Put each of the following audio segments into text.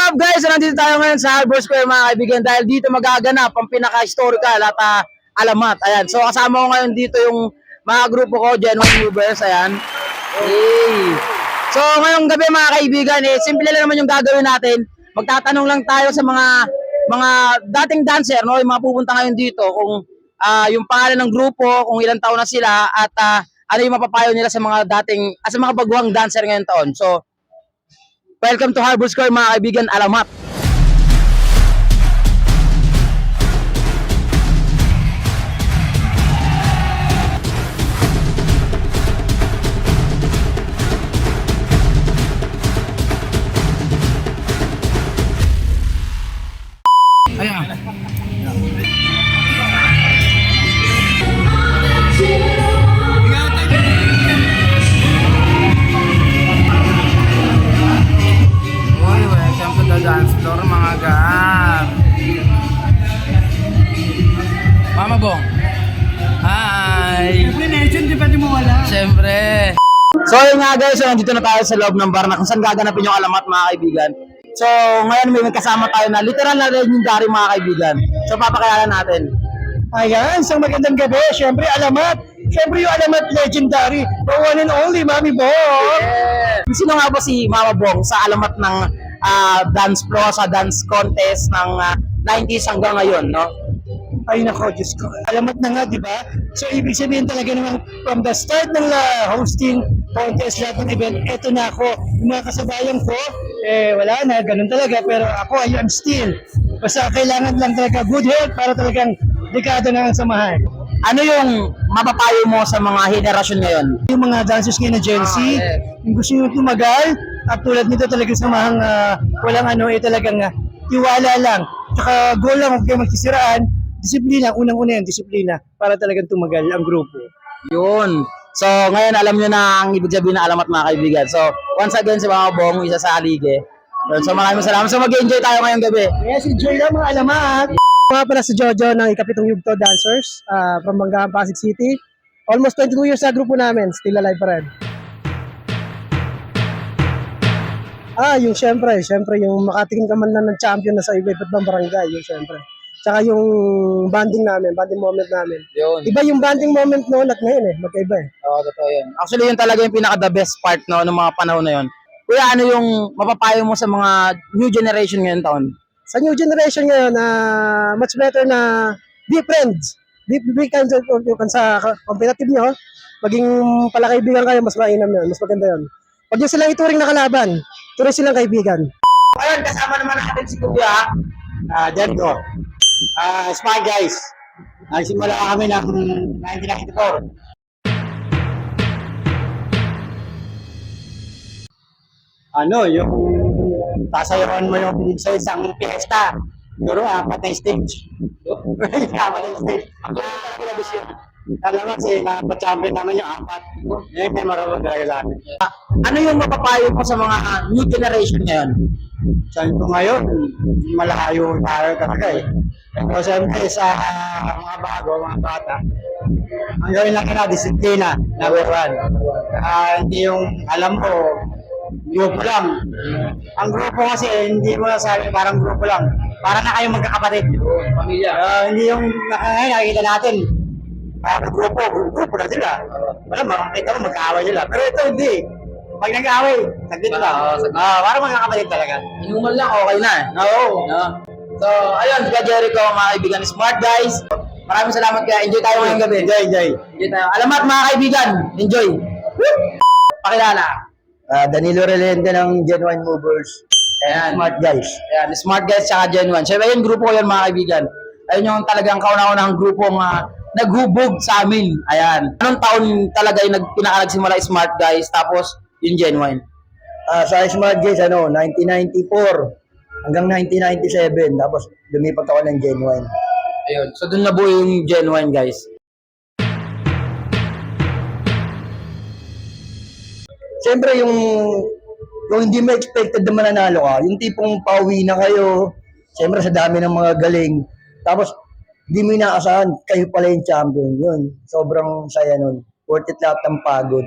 up guys? So, nandito tayo ngayon sa Harbor Square mga kaibigan dahil dito magaganap ang pinaka-historical at alamat. Ayan. So kasama ko ngayon dito yung mga grupo ko, Genuine Movers. Ayan. Hey. So ngayong gabi mga kaibigan, simple lang naman yung gagawin natin. Magtatanong lang tayo sa mga dating dancer, no? Yung mga pupunta ngayon dito kung yung pangalan ng grupo, kung ilang taon na sila at ano yung mapapayo nila sa mga sa mga baguhang dancer ngayong taon. So welcome to Harbor Square mga kaibigan, alamat. Ayan. Welcome to the dance floor mga gab. Mama Bong. Hi. Siyempre, legend, di pwede mawala. Siyempre. So yun nga guys, so, nandito na tayo sa loob ng bar na kung saan gaganapin yung alamat mga kaibigan. So ngayon may kasama tayo na literal na legendary mga kaibigan. So papakilala natin. Ayan, isang magandang gabi. Siyempre, alamat. Siyempre, yung alamat legendary. The one and only, Mami Bong. Yeah. Sino nga ba si Mama Bong sa alamat ng dance pro, sa dance contest ng 90s hanggang ngayon, no? Ay, nako, Diyos ko. Alamat na nga, di ba? So, ibig sabihin talaga naman, from the start ng hosting contest, lahat ng event, eto na ako. Yung mga kasabayan ko, wala na, ganun talaga. Pero ako, I am still. Basta kailangan lang talaga good health para talagang dekada na ang samahan. Ano yung mapapayo mo sa mga henerasyon ngayon? Yung mga dancers ngayon na Gen Z, yes. yung gusto nyo tumagal, at tulad nito talagang samahang walang talagang tiwala lang. Tsaka goal lang, huwag kayo magsisiraan. Disiplina, unang-una yan, disiplina para talagang tumagal ang grupo. Yun. So, ngayon alam nyo na ang ibig sabihin na alamat mga kaibigan. So, once again si Mama Bong, isa sa alige. So, maraming salamat. So, mag-enjoy tayo ngayong gabi. Yes, enjoy lang mga alamat. Mga pala si Jojo ng Ikapitong Yugto Dancers from Manggahan, Pasig City. Almost 22 years sa grupo namin, still alive pa rin. Yung syempre yung makatikim ka man lang ng champion na sa iba't ibang barangay, yung syempre. Tsaka yung banding moment namin. Yun. Iba yung banding moment noon at ngayon magkaiba Oo, totoo yun. Actually, yun talaga yung pinaka-the best part no, ng mga panahon na yun. Kuya, ano yung mapapayo mo sa mga new generation ngayon taon? Sa new generation ngayon, much better na be friends. Be kind of sa competitive nyo. Maging palakaibigan kayo, mas mainam yun. Mas maganda yun. Huwag nyo silang ituring na kalaban. Turing silang kaibigan. Ayun, kasama naman natin si Kuya. Diyan ko. Smart guys. Nagsimula kami ng 1994. Yung tasayawan mo yung sa isang piyesta. Pero apat na stage. Apat na stage. Alam mo kasi napag-champion naman yung apat. Yung memorable talaga namin. Ano yung mapapayo mo sa mga new generation ngayon? Sabi ko ngayon, malayo tayo talaga eh. So siyempre sa mga bago, mga bata, ang gawin lang kina, disiplina, number one. Hindi yung alam mo, grupo lang. Ang grupo kasi, hindi mo nasabi parang grupo lang. Para na kayong magkakapatid. Pamilya. Hindi yung nakikita natin. Parang grupo na sila. Wala, makakita mo, magkaaway sila. Pero ito hindi. Pag nag-aaway, saglit lang. Parang magkakapatid talaga. Inuman lang, okay na eh. Oo. No? So, ayun, Kuya Jericho, mga kaibigan, smart guys. Maraming salamat kaya. Enjoy tayo ngayong gabi. Enjoy. Enjoy tayo. Alamat mga kaibigan. Enjoy. Pakilala. Danilo Relente ng Genuine Movers. Ayan. Smart guys. Ayan, smart guys tsaka genuine. Siyempre, yung grupo ko yun mga kaibigan. Ayun yung talagang kauna-unahang grupo naghubog sa amin. Ayan. Anong taon talaga yung pinaka-nagsimula smart guys tapos yung genuine? Sa Smart guys, 1994 hanggang 1997. Tapos lumipat ako ng Genuine. Ayun. So, dun na buo yung genuine guys. Siyempre yung hindi mo expected na mananalo ka, yung tipong pauwi na kayo, siyempre sa dami ng mga galing, tapos hindi mo inaasahan, kayo pala yung champion, yun. Sobrang saya nun. Worth it lahat ng pagod.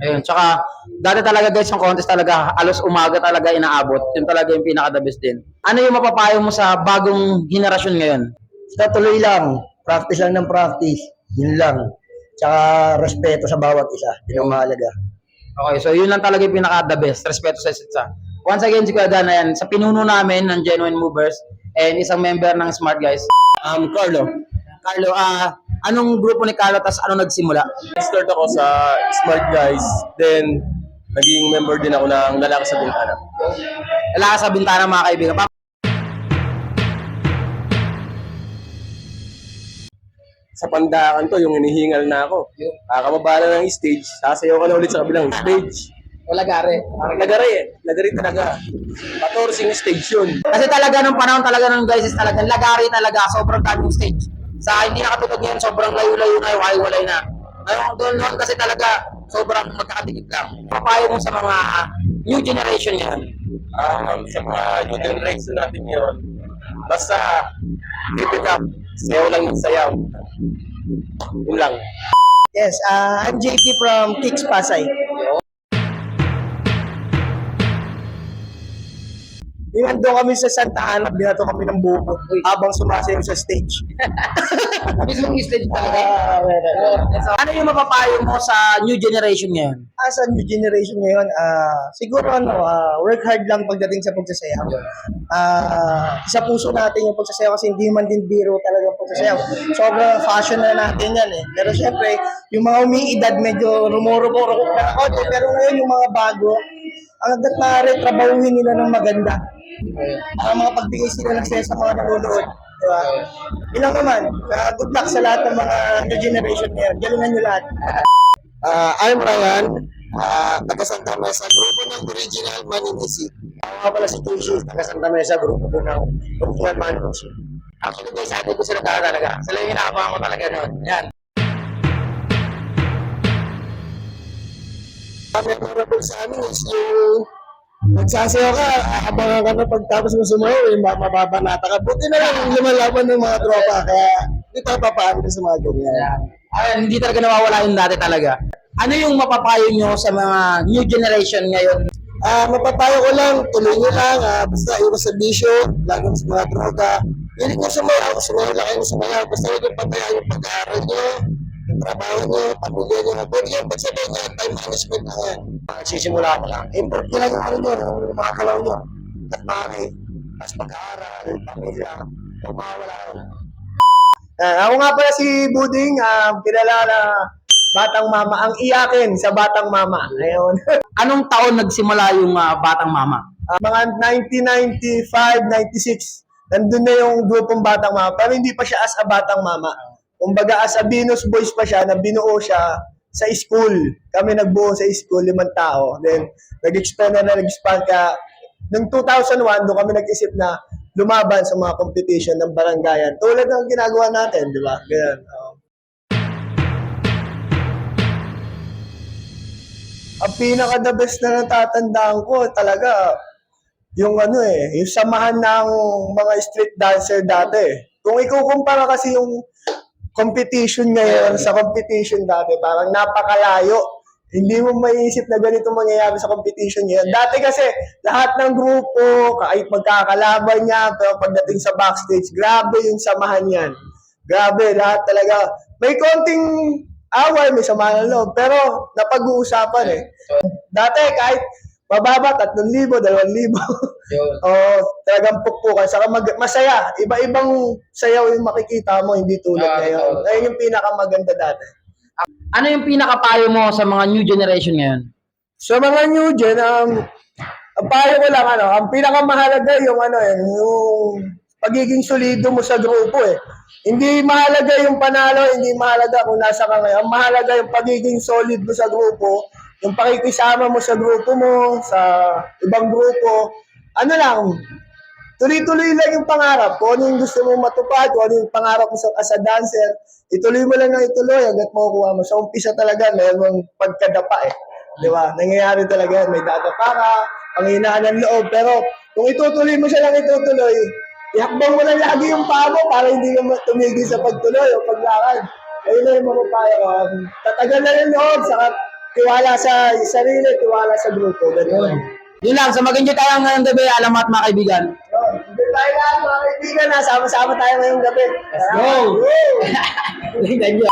Ayun, tsaka dati talaga guys yung contest talaga alos umaga talaga inaabot. Yun talaga yung pinaka the best din. Ano yung mapapayo mo sa bagong henerasyon ngayon? Basta tuloy lang. Practice lang ng practice. Yun lang. Tsaka respeto sa bawat isa. Yun ang mahalaga. Okay, so yun lang talaga yung pinaka the best. Respeto sa isa't isa. Once again, si Kuya Dan, ayan, sa pinuno namin ng Genuine Movers and isang member ng Smart Guys. Carlo. Carlo, anong grupo ni Carlo tas ano nagsimula? Start ako sa Smart Guys, then naging member din ako ng Lalaki sa Bintana. Wala ka sa bintana mga kaibigan. Sa pandakan to, yung hinihingal na ako. Kakababa na ng stage, sasayaw ka na ulit sa kabilang stage. Wala gare. Lagari talaga. 14 stage yun. Kasi talaga nung panahon talaga ng guys is talagang lagari talaga, sobrang daming stage. Sa hindi na katulad ngayon, sobrang layo-layo na, walay na. Ngayon doon kasi talaga sobrang magkakatikip lang. Papayo mo sa mga new generation yan. Sa mga new generation natin yun, basta keep it up. Sayaw lang ng sayaw. Yun lang. Yes, I'm JP from Kicks Pasay. Nandun kami sa Santa Ana, binato kami ng buko habang sumasayaw sa stage. Mismong stage talaga. Ano yung mapapayo mo sa new generation ngayon? As a new generation ngayon, siguro work hard lang pagdating sa pagsasayaw. Sa puso natin yung pagsasayaw kasi hindi man din biro talaga ang pagsasayaw. Sobrang fashion na natin yan eh. Pero syempre, yung mga umiidad medyo rumurupurok na konti. Pero ngayon yung mga bago, ang hanggat maaari, trabahuhin nila ng maganda. Para mga pagbigay sila ng saya sa mga nanonood. Diba? Ilang naman, good luck sa lahat ng mga new generation ngayon. Galingan nyo lahat. I'm Ryan, taga Santa Mesa, grupo ng Original Maninisi. Ako pala si Tushi, taga Santa Mesa, grupo po ng Original Maninisi. Actually guys, sabi ko sila talaga. Sila yung hinaabangan ko talaga noon. Yan. Ang memorable sa amin is yung nagsasayaw ka, abangan ka na pagtapos mo sumayaw, mababanata ka. Buti na lang yung lumalaban ng mga tropa, kaya hindi tayo papaano sa mga ganyan. Ayun, hindi talaga nawawala yung dati talaga. Ano yung mapapayo nyo sa mga new generation ngayon? Mapapayo ko lang, tuloy nyo lang, basta iwas sa bisyo, lalo sa mga droga. Hindi nyo sumayaw lang kayo sumayaw, basta huwag yung patayan yung pag-aaral nyo, yung trabaho nyo, pamilya nyo, pwede yung pagsabihin nyo, time management na yan. Sisimula ko lang, improve nyo lang yung ano nyo, yung mga kalaw nyo, at maki, as pag-aaral, pamilya, o mawala ko. Ako nga pala si Buding, kilala na Batang Mama, ang iyakin sa Batang Mama. Ayun. Anong taon nagsimula yung Batang Mama? Mga 1995, 96, nandun na yung grupong Batang Mama, pero hindi pa siya as a Batang Mama. Kumbaga as a Venus Boys pa siya, na binuo siya sa school. Kami nagbuo sa school, 5 tao. Then, nag-expand ka. Noong 2001, doon kami nag-isip na lumaban sa mga competition ng barangayan. Tulad ng ginagawa natin, di ba? Ganyan. Ang pinaka-the best na natatandaan ko talaga, yung yung samahan ng mga street dancer dati. Kung ikukumpara kasi yung competition ngayon sa competition dati, parang napakalayo. Hindi mo maiisip na ganito mangyayari sa competition ngayon. Dati kasi, lahat ng grupo, kahit magkakalaban niya, pero pagdating sa backstage, grabe yung samahan yan. Grabe, lahat talaga. May konting away, may samahan ng loob, pero napag-uusapan eh. Dati kahit mababa, 3,000, 2,000. Talagang pukpukan. Saka masaya. Iba-ibang sayaw yung makikita mo, hindi tulad ngayon. Ayun yung pinakamaganda dati. Ano yung pinakapayo mo sa mga new generation ngayon? Sa mga new gen, ang payo ko lang, ang pinakamahalaga yung yung pagiging solido mo sa grupo eh. Hindi mahalaga yung panalo, hindi mahalaga kung nasa ka ngayon. Ang mahalaga yung pagiging solid mo sa grupo, yung pakikisama mo sa grupo mo, sa ibang grupo. Ano lang, tuloy-tuloy lang yung pangarap. Kung ano yung gusto mo matupad, kung ano yung pangarap mo as a dancer, ituloy mo lang ng ituloy hanggat makukuha mo. Sa umpisa talaga, mayroon mong pagkadapa eh. Di ba? Nangyayari talaga yan. May dadapa ka, panghinaan ng loob. Pero kung itutuloy mo siya lang itutuloy, ihakbang mo lang lagi yung paa mo para hindi ka tumigil sa pagtuloy o paglakad. Ayun na yung mapapayo ko. Tatagal na yung loob, saka tiwala sa sarili, tiwala sa grupo. Ganun. Yun lang, so mag-enjoy tayo ngayong gabi, alamat mga kaibigan. Hindi tayo lahat mga kaibigan na sama-sama tayo ngayong gabi. Let's go! Go! Ganyan.